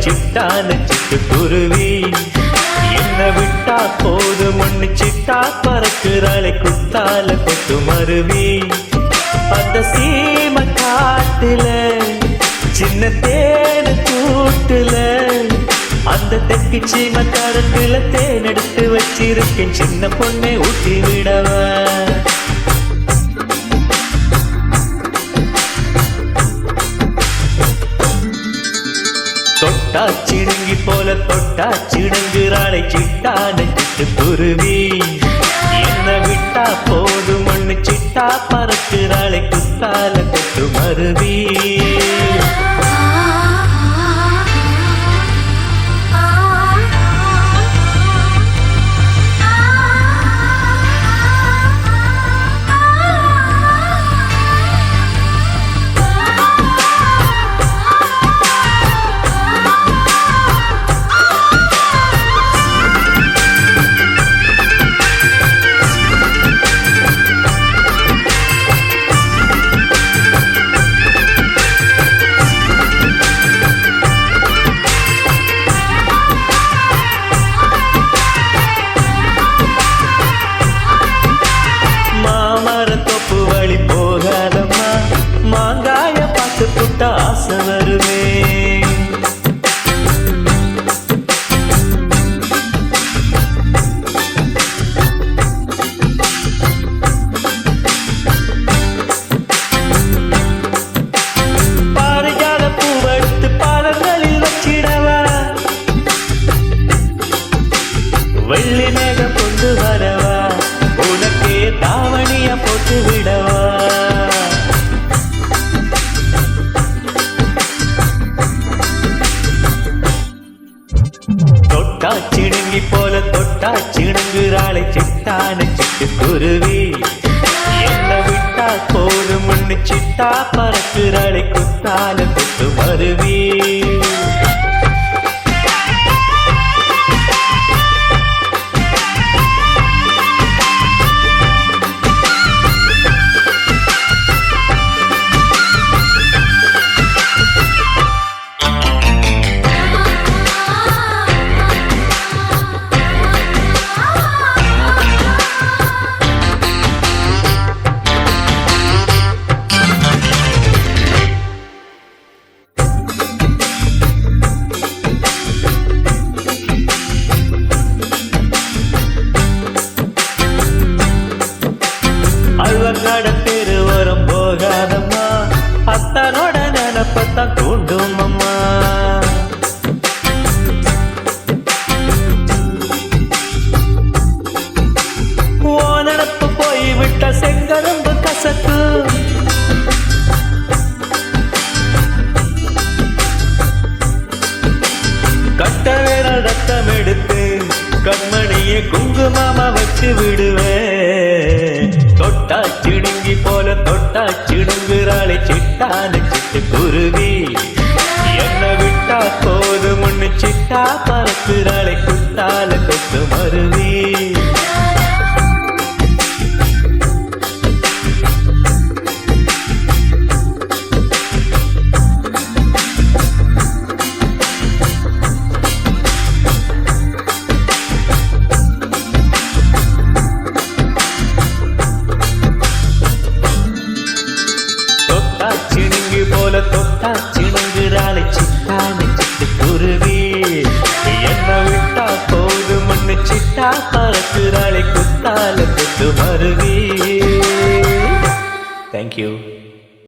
சிட்டான சிட்டுக்குருவி. என்ன விட்டா போதும் ஒண்ணு சிட்டா பறக்குறாளை குத்தால கொத்து மருவி. அந்த சீம காட்டுல சின்ன தேனு கூட்டுல அந்த தெற்கு சீம தரத்துல தேன் எடுத்து வச்சிருக்கேன் சின்ன பொண்ணை ஊட்டி விடவ. தொட்டா சிடுங்கி போல தொட்டா சிடுங்குறாளை சிட்டான சிட்டுக்குருவி. என்ன விட்டா போதும் ஒண்ணு சிட்டா பறக்குறாளை குத்தால கொத்து மருவி. மாங்காய பார்த்து புட்ட ஆசை வருவே. பாரிஜாத பூவெடுத்து பாலங்களில் வச்சிடவா. வெள்ளி மேகம் கொண்டு வரவா. உனக்கே தாவணிய போட்டு விடவா. தொட்டா சிடுங்கி போல தொட்டா சிடுங்குறாளை சிட்டான சிட்டுக்குருவி. என்ன விட்டா போதும் ஒண்ணு சிட்டா பறக்குறாளை குத்தால கொத்து மருவி. கடத்தேரு வரும் போகாதம்மா. அத்தனோட நினப்பத்தான் தூண்டும் அம்மா. ஓ நினப்பு போய் விட்ட செங்கரும்பு கசக்கு. கட்ட விரல் ரத்தம் எடுத்து கண்மணியை குங்குமமா வச்சு விடுவேன். தொட்டா சிடுங்கி போல தொட்டா சிடுங்குறாளை சிட்டான சிட்டுக்குருவி. என்ன விட்டா போதும் ஒண்ணு சிட்டா பறக்குறாளை குத்தால கொத்து மருவி. சிடுங்கி போல தொட்டா சிடுங்குறாளை சிட்டான சிட்டுக்குருவி. என்ன விட்டா போதும் ஒண்ணு சிட்டா பறக்குறாளை குத்தால கொத்து மருவி. Thank you.